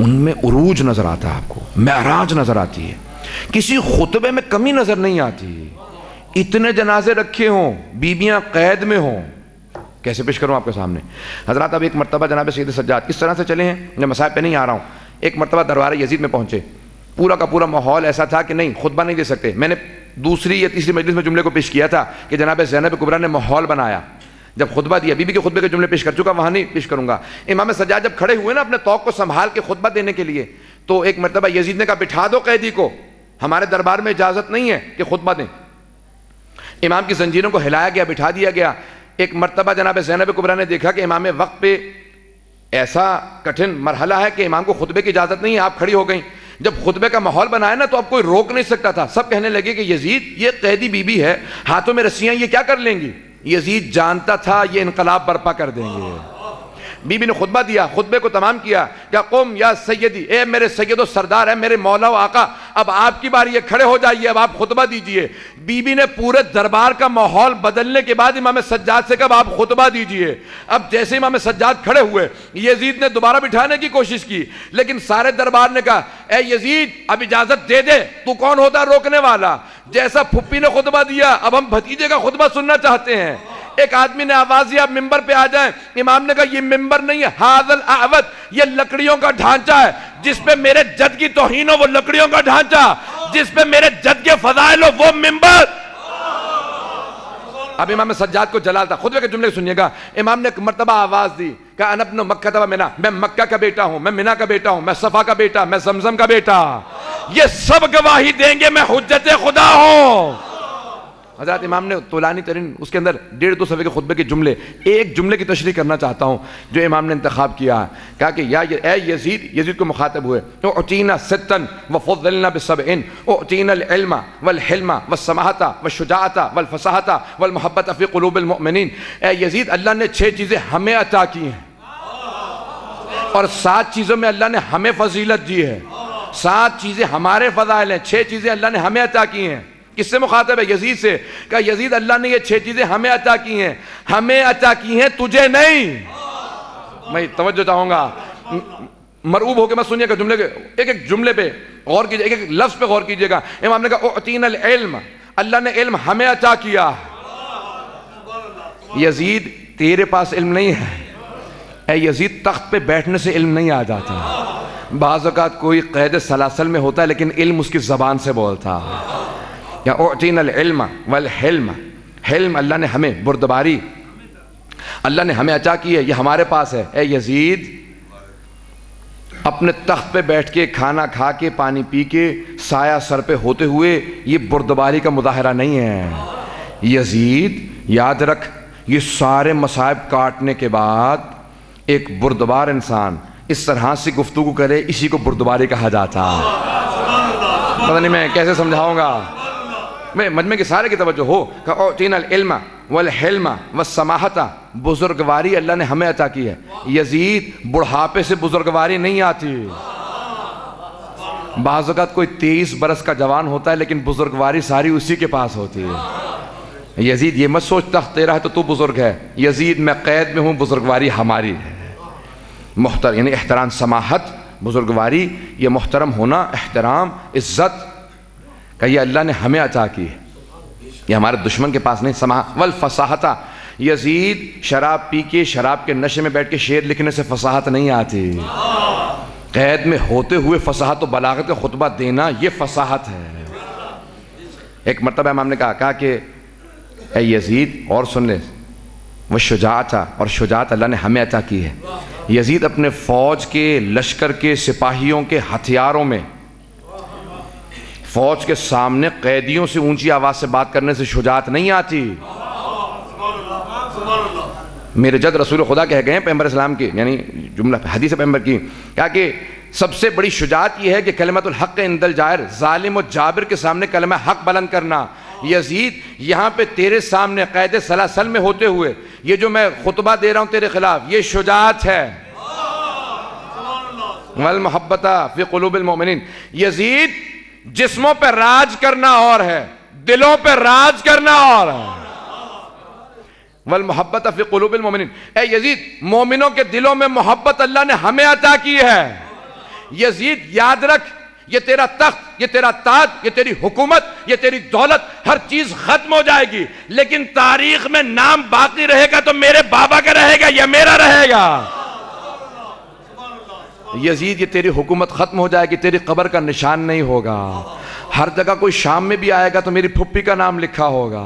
ان میں عروج نظر آتا ہے، آپ کو معراج نظر آتی ہے، کسی خطبے میں کمی نظر نہیں آتی۔ اتنے جنازے رکھے ہوں، بیویاں قید میں ہوں، کیسے پیش کروں آپ کے سامنے؟ حضرات اب ایک مرتبہ جناب سید سجاد اس طرح سے چلے ہیں، میں مسائل پہ نہیں آ رہا ہوں، ایک مرتبہ دربار یزید میں پہنچے، پورا کا پورا ماحول ایسا تھا کہ نہیں خطبہ نہیں دے سکتے۔ میں نے دوسری یا تیسری مجلس میں جملے کو پیش کیا تھا کہ جناب زینب کبریٰ نے ماحول بنایا، جب خطبہ دیا، بی بی کے خطبے کے جملے پیش کر چکا، وہاں نہیں پیش کروں گا۔ امام سجاد جب کھڑے ہوئے نا اپنے طوق کو سنبھال کے خطبہ دینے کے لیے، تو ایک مرتبہ یزید نے کہا بٹھا دو قیدی کو، ہمارے دربار میں اجازت نہیں ہے کہ خطبہ دیں۔ امام کی زنجیروں کو ہلایا گیا، بٹھا دیا گیا۔ ایک مرتبہ جناب زینب کبریٰ نے دیکھا کہ امام وقت پہ ایسا کٹھن مرحلہ ہے کہ امام کو خطبے کی اجازت نہیں ہے، آپ کھڑی ہو گئیں۔ جب خطبے کا ماحول بنایا نا تو اب کوئی روک نہیں سکتا تھا، سب کہنے لگے کہ یزید یہ قیدی بی بی ہے، ہاتھوں میں رسیاں، یہ کیا کر لیں گی؟ یزید جانتا تھا یہ انقلاب برپا کر دیں گے۔ بی بی نے خطبہ دیا، خطبے کو تمام کیا، کہ قم یا سیدی، اے میرے سید و سردار، ہے میرے مولا و آقا، اب آپ کی باری ہے، کھڑے ہو جائیے، اب آپ خطبہ دیجئے۔ بی بی نے پورے دربار کا ماحول بدلنے کے بعد امام سجاد سے کہا آپ خطبہ دیجئے۔ اب جیسے امام سجاد کھڑے ہوئے، یزید نے دوبارہ بٹھانے کی کوشش کی، لیکن سارے دربار نے کہا اے یزید اب اجازت دے دے، تو کون ہوتا ہے روکنے والا؟ جیسا پھپھی نے خطبہ دیا، اب ہم بھتیجے کا خطبہ سننا چاہتے ہیں۔ ایک آدمی نے آواز دیا آپ ممبر پہ آ جائیں، امام نے کہا یہ ممبر نہیں ہے، ھذا الاعوج، یہ لکڑیوں کا ڈھانچہ ہے، جس پہ میرے جد کی توہین ہو وہ لکڑیوں کا ڈھانچہ، جس پہ میرے جد کے فضائل ہو وہ ممبر۔ اب امام سجاد کو جلال تھا، خطبے کے جملے سنیے گا۔ امام نے ایک مرتبہ آواز دی کہ انا ابن مکہ و منا، میں مکہ کا بیٹا ہوں، میں منا کا بیٹا ہوں، میں صفا کا بیٹا، میں زمزم کا بیٹا، یہ سب گواہی دیں گے میں حجت خدا ہوں۔ حضرات امام نے طولانی ترین اس کے اندر 1.5-2 صفحے کے خطبے کے جملے، ایک جملے کی تشریح کرنا چاہتا ہوں جو امام نے انتخاب کیا ہے۔ کہا کہ یا اے یزید کو مخاطب ہوئے، اعطینا ستن وفضلنا بسبعن، اعطینا العلم والحلم والسماحت والشجاعت والفصاحت والمحبت فی قلوب المؤمنین۔ اے یزید، اللہ نے 6 چیزیں ہمیں عطا کی ہیں اور 7 چیزوں میں اللہ نے ہمیں فضیلت دی ہے، 7 چیزیں ہمارے فضائل ہیں، 6 چیزیں اللہ نے ہمیں عطا کی ہیں۔ کس سے مخاطب ہے؟ یزید سے۔ کہا یزید اللہ نے یہ 6 چیزیں ہمیں عطا کی ہیں، ہمیں عطا کی ہیں تجھے نہیں۔ میں توجہ چاہوں گا، مرعوب ہو کے میں سنیے گا جملے کے ایک ایک جملے پہ غور کیجئے، ایک ایک لفظ پہ غور کیجئے گا۔ امام نے کہا اعطینا العلم، اللہ نے علم ہمیں عطا کیا۔ یزید تیرے پاس علم نہیں ہے، اے یزید تخت پہ بیٹھنے سے علم نہیں آ جاتا، بعض اوقات کوئی قید سلاسل میں ہوتا ہے لیکن علم اس کی زبان سے بولتا۔ یا اعطینا العلم والحلم، حلم اللہ نے ہمیں، بردباری اللہ نے ہمیں عطا کی ہے، یہ ہمارے پاس ہے۔ اے یزید، اپنے تخت پہ بیٹھ کے کھانا کھا کے پانی پی کے سایہ سر پہ ہوتے ہوئے یہ بردباری کا مظاہرہ نہیں ہے۔ یزید یاد رکھ، یہ سارے مصائب کاٹنے کے بعد ایک بردبار انسان اس طرح سے گفتگو کرے، اسی کو بردباری کہا جاتا ہے۔ پتہ نہیں میں کیسے سمجھاؤں گا، میں مجمع کے سارے کی توجہ ہو کہ اعطینا العلم والحلم والسماحت، بزرگواری اللہ نے ہمیں عطا کی ہے۔ یزید بڑھاپے سے بزرگواری نہیں آتی، بعض اوقات کوئی 23 برس کا جوان ہوتا ہے لیکن بزرگواری ساری اسی کے پاس ہوتی ہے۔ یزید یہ مت سوچ تخت تیرا ہے تو بزرگ ہے، یزید میں قید میں ہوں، بزرگواری ہماری ہے۔ محترم یعنی احترام، سماحت، بزرگواری، یہ محترم ہونا، احترام، عزت کہ یہ اللہ نے ہمیں عطا کی ہے، یہ ہمارے دشمن کے پاس نہیں۔ سماحت والفصاحت، یزید شراب پی کے، شراب کے نشے میں بیٹھ کے شعر لکھنے سے فصاحت نہیں آتی، قید میں ہوتے ہوئے فصاحت و بلاغت کا خطبہ دینا یہ فصاحت ہے۔ ایک مرتبہ امام نے کہا کہ اے یزید، اور سن لے، وہ شجاعت، اور شجاعت اللہ نے ہمیں عطا کی ہے۔ یزید اپنے فوج کے، لشکر کے، سپاہیوں کے ہتھیاروں میں، فوج کے سامنے قیدیوں سے اونچی آواز سے بات کرنے سے شجاعت نہیں آتی۔ میرے جد رسول خدا کہہ گئے ہیں پیغمبر اسلام کی، یعنی جملہ حدیث پیغمبر کی، کہا کہ سب سے بڑی شجاعت یہ ہے کہ کلمۃ الحق عند الجائر، ظالم و جابر کے سامنے کلمہ حق بلند کرنا۔ یزید یہاں پہ تیرے سامنے قید سلاسل میں ہوتے ہوئے یہ جو میں خطبہ دے رہا ہوں تیرے خلاف، یہ شجاعت ہے۔ والمحبت فی قلوب المؤمنین، یزید جسموں پہ راج کرنا اور ہے، دلوں پہ راج کرنا اور ہے۔ والمحبت فی قلوب المؤمنین، اے یزید مومنوں کے دلوں میں محبت اللہ نے ہمیں عطا کی ہے۔ یزید یاد رکھ، یہ تیرا تخت، یہ تیرا تاج، یہ تیری حکومت، یہ تیری دولت، ہر چیز ختم ہو جائے گی، لیکن تاریخ میں نام باقی رہے گا تو میرے بابا کا رہے گا یا میرا رہے گا۔ یزید یہ تیری حکومت ختم ہو جائے گی، تیری قبر کا نشان نہیں ہوگا۔ ہر جگہ کوئی شام میں بھی آئے گا تو میری پھپھی کا نام لکھا ہوگا،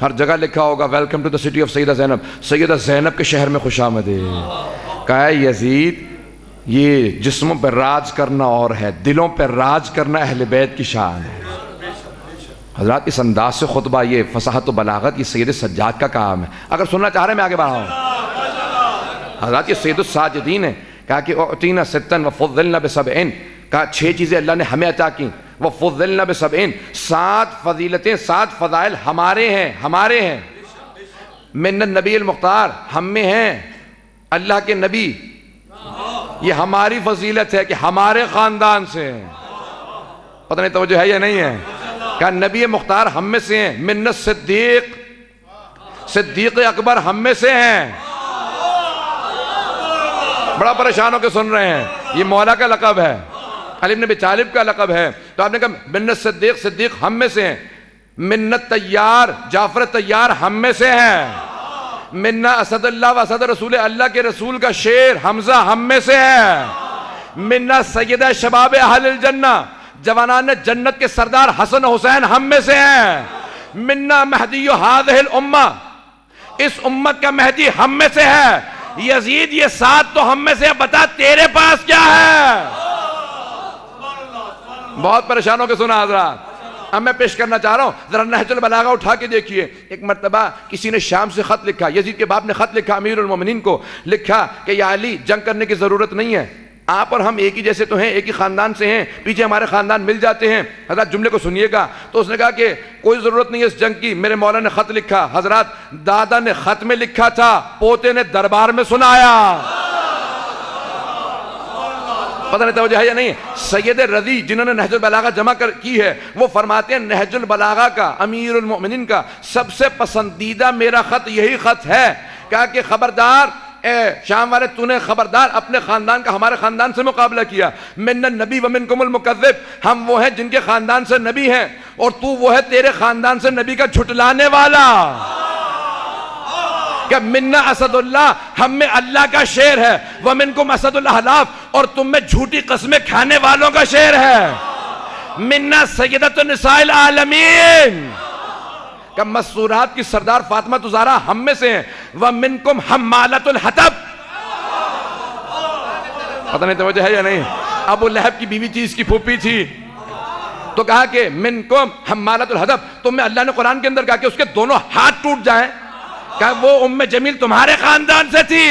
ہر جگہ لکھا ہوگا welcome to the city of Sayyida Zainab, Sayyida Zainab کے شہر میں خوش آمدید۔ کہا ہے یزید یہ جسموں پر راج کرنا اور ہے، دلوں پر راج کرنا اہل بیت کی شان ہے۔ حضرات اس انداز سے خطبہ، یہ فصاحت و بلاغت، یہ سید سجاد کا کام ہے۔ اگر سننا چاہ رہے ہیں میں آگے بڑھاؤں۔ حضرات یہ سید الساجدین ہے، کہا کہ اعطینا ستن وفضلنا بسبعین، کہا 6 چیزیں اللہ نے ہمیں عطا کی، وفضلنا بسبعین، 7 فضیلتیں، 7 فضائل ہمارے ہیں۔ من النبی المختار، ہم میں ہیں اللہ کے نبی، یہ ہماری فضیلت ہے کہ ہمارے خاندان سے ہیں۔ پتہ نہیں توجہ ہے یا نہیں ہے؟ کہا نبی مختار ہم میں سے ہیں، من الصدیق، صدیق اکبر ہم میں سے ہیں۔ بڑا پریشان ہو کے سن رہے ہیں، یہ مولا کا لقب ہے، علی بن ابی طالب کا لقب ہے، تو آپ نے کہا من الصدیق، صدیق ہم میں سے ہیں، من الطیار، جعفر طیار ہم میں سے ہیں، منا اسد اللہ و اسد رسول، اللہ کے رسول کا شیر حمزہ ہم میں سے ہے، منا سیدہ شباب اہل الجنہ، جوانان جنت کے سردار حسن حسین ہم میں سے ہیں، منا مہدی ہذہ الامہ، اس امت کا مہدی ہم میں سے ہے۔ یزید یہ 7 تو ہم میں سے ہے، بتا تیرے پاس کیا ہے؟ بہت پریشان ہو کے سنا حضرات۔ اب میں پیش کرنا چاہ رہا ہوں، ذرا نہج البلاغہ اٹھا کے دیکھیے۔ ایک مرتبہ کسی نے شام سے خط لکھا، یزید کے باپ نے خط لکھا امیر المومنین کو، لکھا کہ یا علی جنگ کرنے کی ضرورت نہیں ہے، آپ اور ہم ایک ہی جیسے تو ہیں، ایک ہی خاندان سے ہیں، پیچھے ہمارے خاندان مل جاتے ہیں۔ حضرات جملے کو سنیے گا۔ تو اس نے کہا کہ کوئی ضرورت نہیں ہے اس جنگ کی، میرے مولا نے خط لکھا۔ حضرات دادا نے خط میں لکھا تھا، پوتے نے دربار میں سنایا۔ پتہ نہیں توجہ ہے یا نہیں؟ سید رضی جنہوں نے نہج البلاغہ جمع کی ہے، وہ فرماتے ہیں نہج البلاغہ کا، امیر المؤمنین کا سب سے پسندیدہ میرا خط یہی خط ہے۔ کہا کہ خبردار اے شام والے، تو نے خبردار اپنے خاندان کا ہمارے خاندان سے مقابلہ کیا۔ من النبی ومنکم المکذب، ہم وہ ہیں جن کے خاندان سے نبی ہیں، اور تو وہ ہے تیرے خاندان سے نبی کا جھٹلانے والا۔ کہ منا اسد اللہ، ہم میں اللہ کا شیر ہے، ومنکم اسد الاحلاف، اور تم میں جھوٹی قسمیں کھانے والوں کا شیر ہے۔ منا سیدۃ النساء العالمین، کہ مسورات کی سردار فاطمہ زہرا ہم میں سے ہیں، ومنکم حمالۃ الحطب۔ پتہ نہیں توجہ ہے یا نہیں؟ ابو لہب کی بیوی تھی، اس کی پھوپھی تھی، تو کہا کہ منکم حمالۃ الحطب، تم میں اللہ نے قرآن کے اندر کہا کہ اس کے دونوں ہاتھ ٹوٹ جائیں، کہ وہ ام جمیل تمہارے خاندان سے تھی،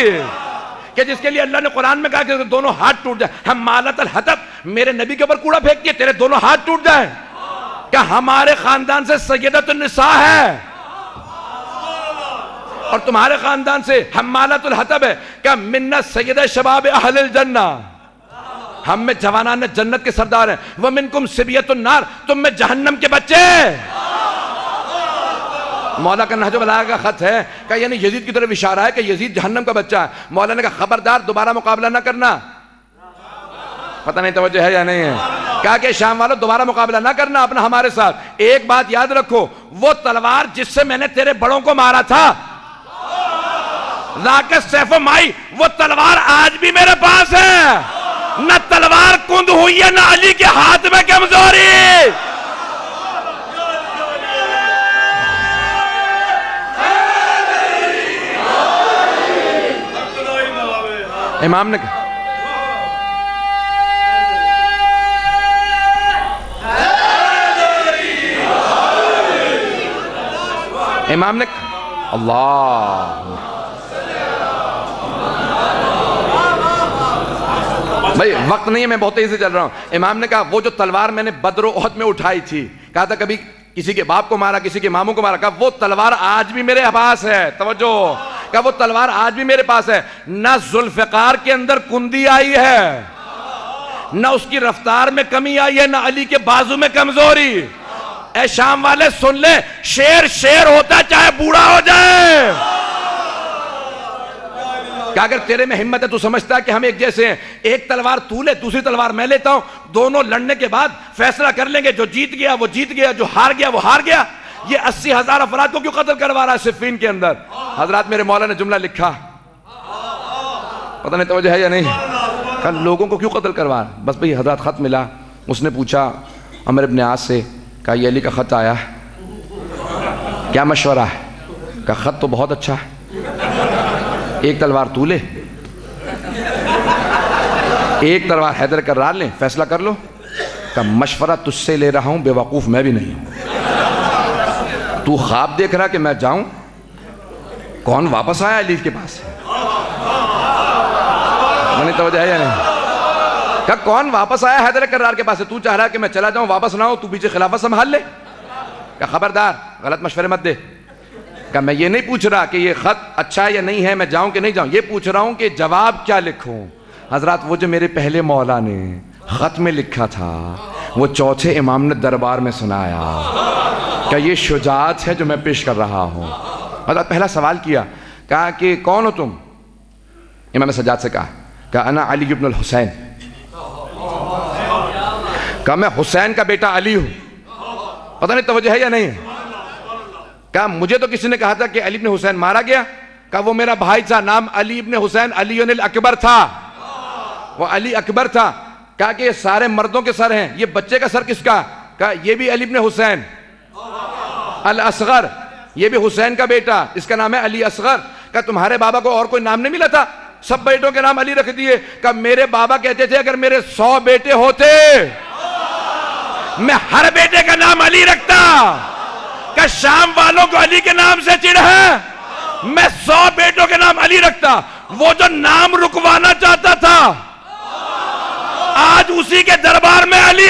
کہ جس کے لیے اللہ نے قرآن میں کہا کہ دونوں ہاتھ ٹوٹ جائیں۔ حمالۃ الحطب، میرے نبی کے اوپر کوڑا پھینک کے تیرے دونوں ہاتھ ٹوٹ جائیں، کہ ہمارے خاندان سے سیدۃ النساء ہے اور تمہارے خاندان سے حمالۃ الحطب ہے، کہ منا سیدہ شباب اہل الجنہ، ہم میں جوانان جنت کے سردار ہیں، ومنکم صبیۃ النار، تم میں جہنم کے بچے۔ مولا کا نہج البلاغہ کا خط ہے، کہ یعنی یزید کی طرف اشارہ ہے کہ یزید جہنم کا بچہ ہے۔ مولا نے کہا خبردار دوبارہ مقابلہ نہ کرنا۔ پتہ نہیں توجہ ہے یا نہیں ہے؟ کہا کہ شام والوں دوبارہ مقابلہ نہ کرنا اپنا ہمارے ساتھ، ایک بات یاد رکھو، وہ تلوار جس سے میں نے تیرے بڑوں کو مارا تھا، ذاک السیف معی، وہ تلوار آج بھی میرے پاس ہے، نہ تلوار کند ہوئی ہے، نہ علی کے ہاتھ میں کمزوری۔ امام نے کہا اللہ بھائی وقت نہیں ہے، میں بہت تیزی سے چل رہا ہوں۔ امام نے کہا وہ جو تلوار میں نے بدر و احد میں اٹھائی تھی، کہا تھا کبھی کسی کے باپ کو مارا، کسی کے ماموں کو مارا، کہا وہ تلوار آج بھی میرے پاس ہے۔ توجہ، کہا وہ تلوار آج بھی میرے پاس ہے، نہ ذوالفقار کے اندر کندی آئی ہے، نہ اس کی رفتار میں کمی آئی ہے، نہ علی کے بازو میں کمزوری۔ اے شام والے سن لے، شیر شیر ہوتا چاہے بوڑھا ہو جائے۔ کہ اگر تیرے میں ہمت ہے تو سمجھتا ہے کہ ہم ایک جیسے ہیں، ایک تلوار تو لے دوسری تلوار میں لیتا ہوں، دونوں لڑنے کے بعد فیصلہ کر لیں گے، جو جیت گیا وہ جیت گیا، جو ہار گیا وہ ہار گیا۔ یہ 80,000 افراد کو کیوں قتل کروا رہا ہے صفین کے اندر؟ حضرات میرے مولا نے جملہ لکھا، پتہ نہیں توجہ ہے یا نہیں، کہ لوگوں کو کیوں قتل کروا رہا ہے؟ بس بھئی حضرات خط ملا، اس نے پوچھا عمر ابن عاص سے، کہا یہ علی کا خط آیا ہے، کیا مشورہ ہے؟ کہا خط تو بہت اچھا ہے، ایک تلوار تو لے، ایک تلوار حیدر کرار لیں، فیصلہ کر لو۔ کہا مشورہ تجھ سے لے رہا ہوں، بے وقوف میں بھی نہیں ہوں، تو خواب دیکھ رہا کہ میں جاؤں؟ کون واپس آیا علی کے پاس؟ منی توجہ ہے یا نہیں؟ کہا کون واپس آیا حیدر کرار کے پاس سے؟ تو چاہ رہا کہ میں چلا جاؤں واپس نہ ہو، تو پیچھے خلافت سنبھال لے؟ کہا خبردار غلط مشورے مت دے۔ کہا میں یہ نہیں پوچھ رہا کہ یہ خط اچھا ہے یا نہیں ہے، میں جاؤں کہ نہیں جاؤں، یہ پوچھ رہا ہوں کہ جواب کیا لکھوں۔ حضرات وہ جو میرے پہلے مولا نے خط میں لکھا تھا وہ چوتھے امام نے دربار میں سنایا، کہ یہ شجاعت ہے جو میں پیش کر رہا ہوں۔ حضرات پہلا سوال کیا، کہا کہ کون ہو تم؟ امام سجاد سے کہا انا علی ابن الحسین، کہا میں حسین کا بیٹا علی ہوں۔ پتہ نہیں توجہ ہے یا نہیں؟ کہا مجھے تو کسی نے کہا تھا کہ علی ابن حسین مارا گیا، کہا وہ میرا بھائی تھا، نام علی ابن حسین علی الاکبر تھا، وہ علی اکبر تھا۔ کہا کہ یہ سارے مردوں کے سر ہیں، یہ بچے کا سر کس کا؟ کہا یہ بھی علی ابن حسین الاصغر، یہ بھی حسین کا بیٹا، اس کا نام ہے علی اصغر۔ کہا تمہارے بابا کو اور کوئی نام نہیں ملا تھا؟ سب بیٹوں کے نام علی رکھ دیے۔ کہا میرے بابا کہتے تھے اگر میرے 100 بیٹے ہوتے میں ہر بیٹے کا نام علی رکھتا۔ کہ شام والوں کو علی کے نام سے چڑ ہے، میں 100 بیٹوں کے نام علی رکھتا۔ وہ جو نام رکوانا چاہتا تھا آج اسی کے دربار میں علی